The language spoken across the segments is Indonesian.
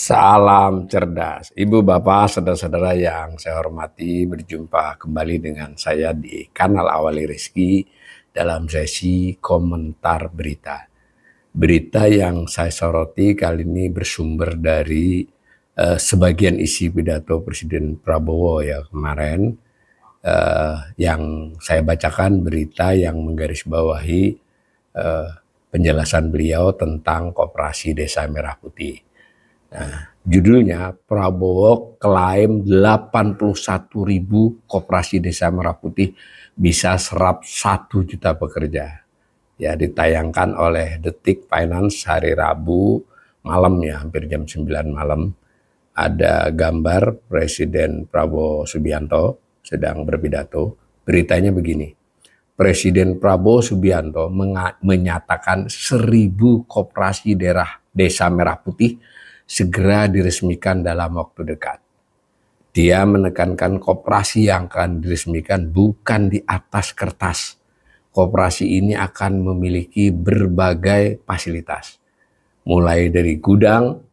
Salam cerdas, Ibu Bapak, saudara-saudara yang saya hormati, berjumpa kembali dengan saya di kanal Awali Rizki dalam sesi komentar berita. Berita yang saya soroti kali ini bersumber dari sebagian isi pidato Presiden Prabowo ya kemarin, yang saya bacakan berita yang menggarisbawahi penjelasan beliau tentang Koperasi Desa Merah Putih. Nah, judulnya Prabowo klaim 81.000 koperasi desa Merah Putih bisa serap 1 juta pekerja. Ya, ditayangkan oleh Detik Finance hari Rabu malam ya, hampir jam 9 malam. Ada gambar Presiden Prabowo Subianto sedang berpidato. Beritanya begini. Presiden Prabowo Subianto menyatakan 1.000 koperasi desa Merah Putih segera diresmikan dalam waktu dekat. Dia menekankan koperasi yang akan diresmikan bukan di atas kertas. Koperasi ini akan memiliki berbagai fasilitas, mulai dari gudang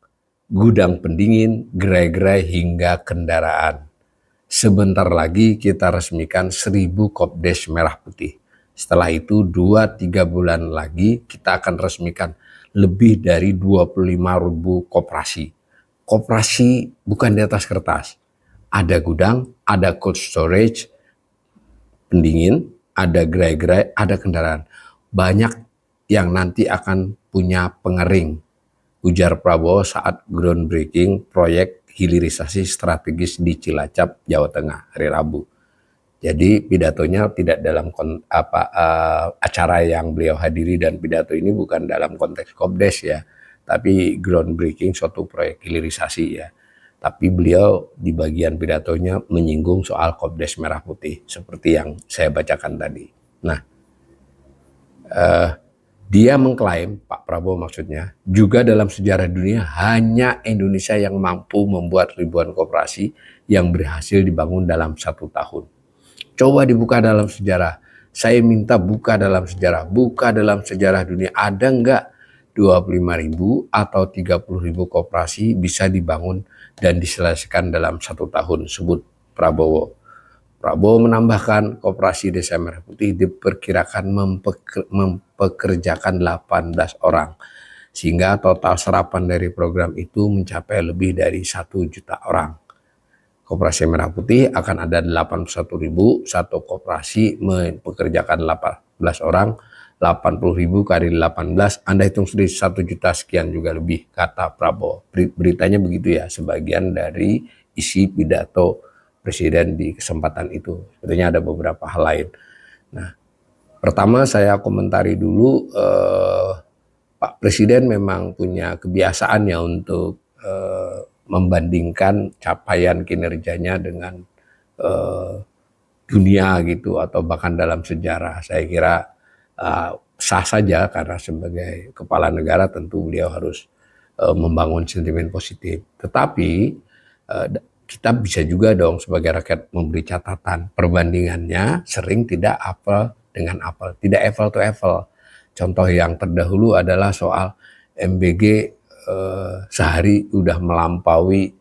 pendingin, gerai-gerai hingga kendaraan. Sebentar lagi kita resmikan 1.000 Kopdes Merah Putih. Setelah itu 2-3 bulan lagi kita akan resmikan lebih dari 25.000 koperasi. Koperasi bukan di atas kertas. Ada gudang, ada cold storage, pendingin, ada gerai-gerai, ada kendaraan. Banyak yang nanti akan punya pengering, ujar Prabowo saat groundbreaking proyek hilirisasi strategis di Cilacap, Jawa Tengah hari Rabu. Jadi pidatonya tidak dalam acara yang beliau hadiri, dan pidato ini bukan dalam konteks Kopdes ya, tapi groundbreaking suatu proyek hilirisasi ya. Tapi beliau di bagian pidatonya menyinggung soal Kopdes Merah Putih seperti yang saya bacakan tadi. Nah, dia mengklaim, Pak Prabowo maksudnya, juga dalam sejarah dunia hanya Indonesia yang mampu membuat ribuan koperasi yang berhasil dibangun dalam 1 tahun. Coba dibuka dalam sejarah. Saya minta buka dalam sejarah. Buka dalam sejarah dunia. Ada enggak 25.000 atau 30.000 koperasi bisa dibangun dan diselesaikan dalam 1 tahun, sebut Prabowo. Prabowo menambahkan koperasi Desa Merah Putih diperkirakan mempekerjakan 18 orang. Sehingga total serapan dari program itu mencapai lebih dari 1 juta orang. Koperasi Merah Putih akan ada 81.000, satu koperasi mempekerjakan 18 orang, 80.000 kali 18, Anda hitung sendiri 1 juta sekian juga lebih, kata Prabowo. Beritanya begitu ya, sebagian dari isi pidato Presiden di kesempatan itu. Sebenarnya ada beberapa hal lain. Nah, pertama saya komentari dulu, Pak Presiden memang punya kebiasaan ya untuk membandingkan capaian kinerjanya dengan dunia gitu, atau bahkan dalam sejarah. Saya kira sah saja, karena sebagai kepala negara tentu beliau harus membangun sentimen positif. Tetapi kita bisa juga dong sebagai rakyat memberi catatan. Perbandingannya sering tidak apel dengan apel, tidak apple to apple. Contoh yang terdahulu adalah soal MBG sehari udah melampaui,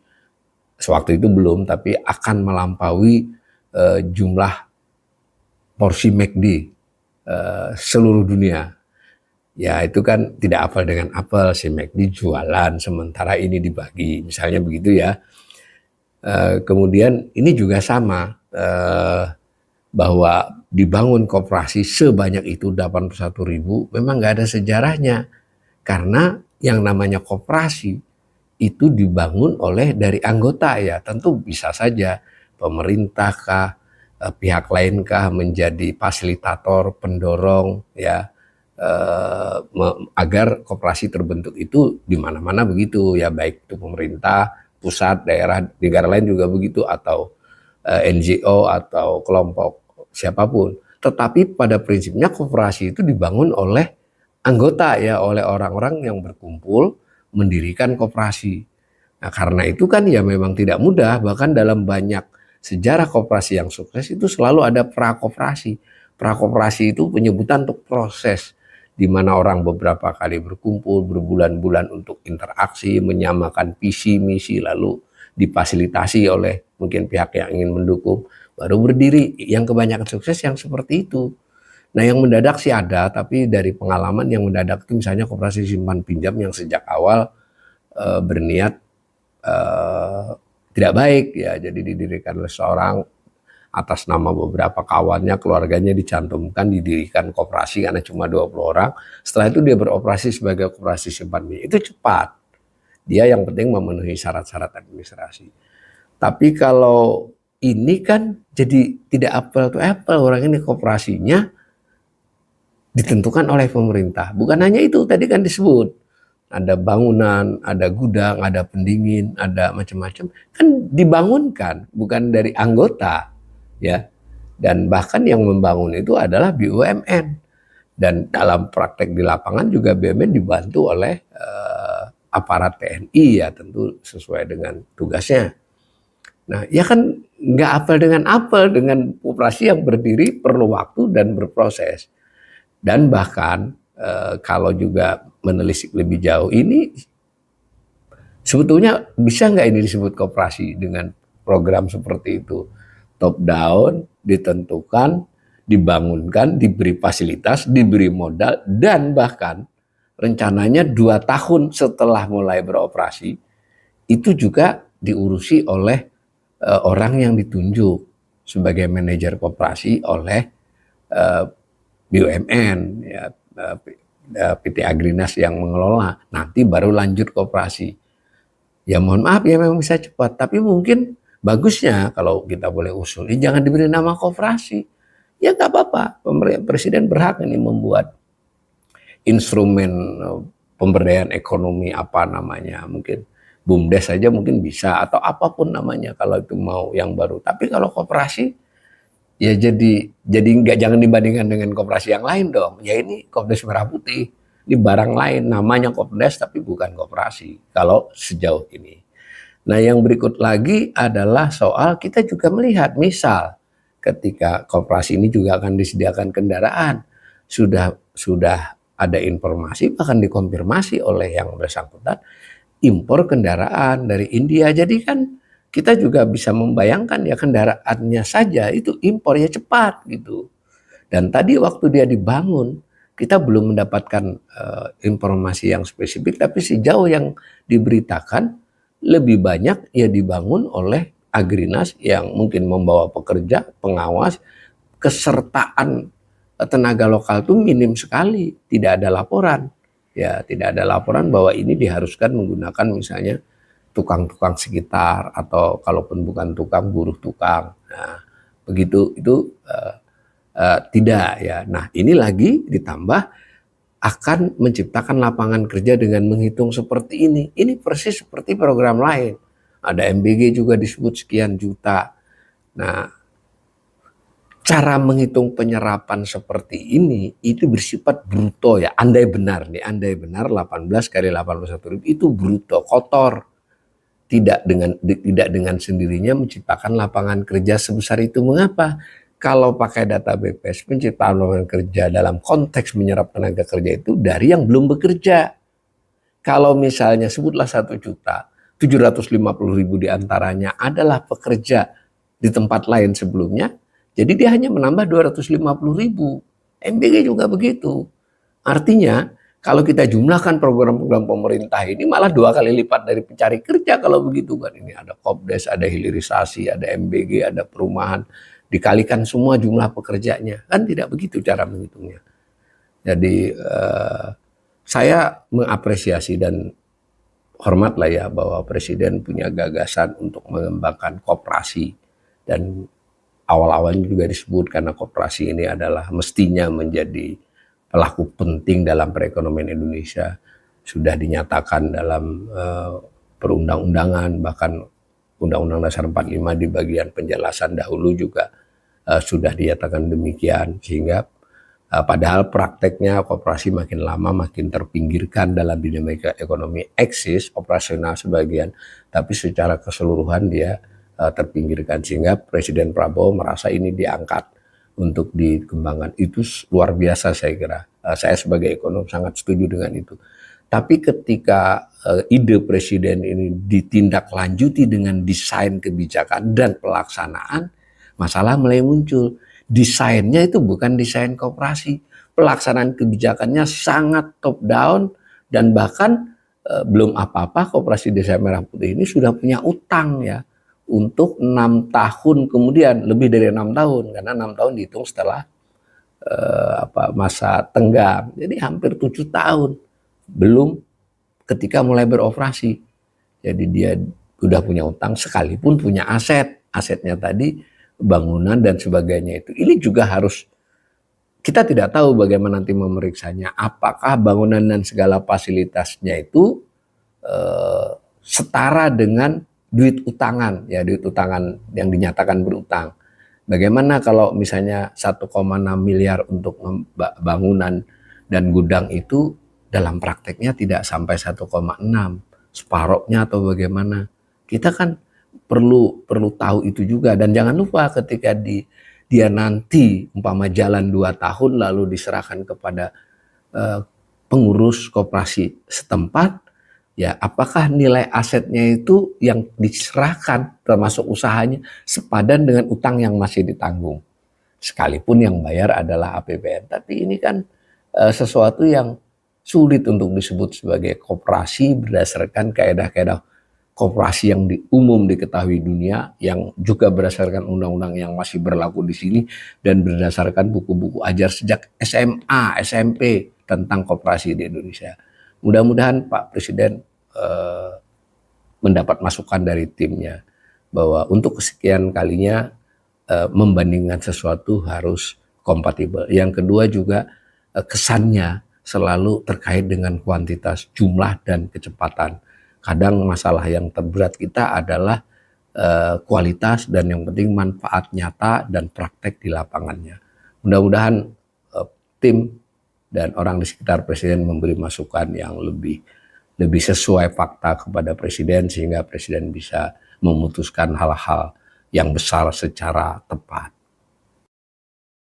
sewaktu itu belum, tapi akan melampaui jumlah porsi McD seluruh dunia. Ya itu kan tidak apel dengan apel, si McD jualan sementara ini dibagi, misalnya begitu ya. Kemudian ini juga sama, bahwa dibangun koperasi sebanyak itu 81.000 memang nggak ada sejarahnya, karena yang namanya koperasi itu dibangun oleh dari anggota ya. Tentu bisa saja pemerintah kah, pihak lain kah menjadi fasilitator, pendorong ya, agar koperasi terbentuk itu di mana-mana begitu ya, baik itu pemerintah, pusat, daerah, negara lain juga begitu, atau NGO atau kelompok siapapun. Tetapi pada prinsipnya koperasi itu dibangun oleh anggota ya, oleh orang-orang yang berkumpul mendirikan koperasi. Nah, karena itu kan ya memang tidak mudah, bahkan dalam banyak sejarah koperasi yang sukses itu selalu ada prakoperasi. Prakoperasi itu penyebutan untuk proses di mana orang beberapa kali berkumpul berbulan-bulan untuk interaksi, menyamakan visi misi, lalu difasilitasi oleh mungkin pihak yang ingin mendukung, baru berdiri. Yang kebanyakan sukses yang seperti itu. Nah, yang mendadak sih ada, tapi dari pengalaman yang mendadak itu misalnya koperasi simpan pinjam yang sejak awal berniat tidak baik ya, jadi didirikan oleh seorang atas nama beberapa kawannya, keluarganya dicantumkan, didirikan koperasi karena cuma 20 orang. Setelah itu dia beroperasi sebagai koperasi simpan pinjam. Itu cepat. Dia yang penting memenuhi syarat-syarat administrasi. Tapi kalau ini kan jadi tidak apple to apple. Orang ini koperasinya ditentukan oleh pemerintah. Bukan hanya itu, tadi kan disebut. Ada bangunan, ada gudang, ada pendingin, ada macam-macam. Kan dibangunkan, bukan dari anggota. Ya, dan bahkan yang membangun itu adalah BUMN, dan dalam praktek di lapangan juga BUMN dibantu oleh aparat TNI ya, tentu sesuai dengan tugasnya. Nah, ya kan nggak apel dengan apel, dengan operasi yang berdiri perlu waktu dan berproses. Dan bahkan kalau juga menelisik lebih jauh, ini sebetulnya bisa nggak ini disebut koperasi dengan program seperti itu? Top down, ditentukan, dibangunkan, diberi fasilitas, diberi modal, dan bahkan rencananya 2 tahun setelah mulai beroperasi, itu juga diurusi oleh orang yang ditunjuk sebagai manajer koperasi oleh BUMN, ya, PT Agrinas yang mengelola. Nanti baru lanjut koperasi. Ya mohon maaf ya, memang bisa cepat, tapi mungkin bagusnya kalau kita boleh usul, jangan diberi nama koperasi. Ya nggak apa-apa, Presiden berhak ini membuat instrumen pemberdayaan ekonomi apa namanya, mungkin BUMDes saja mungkin bisa, atau apapun namanya kalau itu mau yang baru. Tapi kalau koperasi, ya jadi jangan dibandingkan dengan koperasi yang lain dong. Ya ini Kopdes Merah Putih, ini barang lain, namanya Kopdes tapi bukan koperasi kalau sejauh ini. Nah, yang berikut lagi adalah soal kita juga melihat, misal ketika koperasi ini juga akan disediakan kendaraan, sudah ada informasi, bahkan dikonfirmasi oleh yang bersangkutan, impor kendaraan dari India. Jadi kan kita juga bisa membayangkan ya, kendaraannya saja itu impor ya cepat gitu. Dan tadi waktu dia dibangun, kita belum mendapatkan informasi yang spesifik, tapi sejauh yang diberitakan, lebih banyak ya dibangun oleh Agrinas yang mungkin membawa pekerja, pengawas, kesertaan tenaga lokal itu minim sekali, tidak ada laporan. Ya, tidak ada laporan bahwa ini diharuskan menggunakan misalnya tukang-tukang sekitar, atau kalaupun bukan tukang, buruh tukang. Nah, begitu itu tidak ya. Nah, ini lagi ditambah akan menciptakan lapangan kerja dengan menghitung seperti ini. Ini persis seperti program lain. Ada MBG juga disebut sekian juta. Nah, cara menghitung penyerapan seperti ini itu bersifat bruto ya. Andai benar 18 kali 81.000 itu bruto, kotor. Tidak dengan sendirinya menciptakan lapangan kerja sebesar itu. Mengapa? Kalau pakai data BPS, penciptaan lapangan kerja dalam konteks menyerap tenaga kerja itu dari yang belum bekerja. Kalau misalnya sebutlah 1.750.000 diantaranya adalah pekerja di tempat lain sebelumnya, jadi dia hanya menambah 250.000. MBG juga begitu. Artinya kalau kita jumlahkan program-program pemerintah ini malah 2 kali lipat dari pencari kerja kalau begitu kan. Ini ada Kopdes, ada hilirisasi, ada MBG, ada perumahan. Dikalikan semua jumlah pekerjanya. Kan tidak begitu cara menghitungnya. Jadi saya mengapresiasi dan hormatlah ya bahwa Presiden punya gagasan untuk mengembangkan koperasi. Dan awal-awalnya juga disebut karena koperasi ini adalah mestinya menjadi pelaku penting dalam perekonomian Indonesia. Sudah dinyatakan dalam perundang-undangan, bahkan Undang-Undang Dasar 45 di bagian penjelasan dahulu juga sudah dinyatakan demikian, sehingga padahal prakteknya koperasi makin lama makin terpinggirkan dalam dinamika ekonomi, eksis operasional sebagian, tapi secara keseluruhan dia terpinggirkan, sehingga Presiden Prabowo merasa ini diangkat untuk dikembangkan. Itu luar biasa saya kira. Saya sebagai ekonom sangat setuju dengan itu. Tapi ketika ide presiden ini ditindaklanjuti dengan desain kebijakan dan pelaksanaan, masalah mulai muncul. Desainnya itu bukan desain koperasi. Pelaksanaan kebijakannya sangat top down dan bahkan belum apa-apa Koperasi Desa Merah Putih ini sudah punya utang ya untuk 6 tahun kemudian, lebih dari 6 tahun karena 6 tahun dihitung setelah masa tenggang. Jadi hampir 7 tahun belum ketika mulai beroperasi. Jadi dia udah punya utang sekalipun punya asetnya tadi bangunan dan sebagainya itu. Ini juga harus kita tidak tahu bagaimana nanti memeriksanya. Apakah bangunan dan segala fasilitasnya itu setara dengan duit utangan, ya duit utangan yang dinyatakan berutang. Bagaimana kalau misalnya 1,6 miliar untuk bangunan dan gudang itu dalam prakteknya tidak sampai 1,6, separohnya atau bagaimana? Kita kan perlu tahu itu juga dan jangan lupa ketika dia nanti umpama jalan 2 tahun lalu diserahkan kepada pengurus koperasi setempat, ya apakah nilai asetnya itu yang diserahkan termasuk usahanya sepadan dengan utang yang masih ditanggung, sekalipun yang bayar adalah APBN. Tapi ini kan sesuatu yang sulit untuk disebut sebagai koperasi berdasarkan kaedah-kaedah koperasi yang umum diketahui dunia, yang juga berdasarkan undang-undang yang masih berlaku di sini dan berdasarkan buku-buku ajar sejak SMA, SMP tentang koperasi di Indonesia. Mudah-mudahan Pak Presiden mendapat masukan dari timnya bahwa untuk kesekian kalinya membandingkan sesuatu harus kompatibel. Yang kedua juga kesannya selalu terkait dengan kuantitas, jumlah dan kecepatan. Kadang masalah yang terberat kita adalah kualitas dan yang penting manfaat nyata dan praktek di lapangannya. Mudah-mudahan tim dan orang di sekitar Presiden memberi masukan yang lebih sesuai fakta kepada Presiden sehingga Presiden bisa memutuskan hal-hal yang besar secara tepat.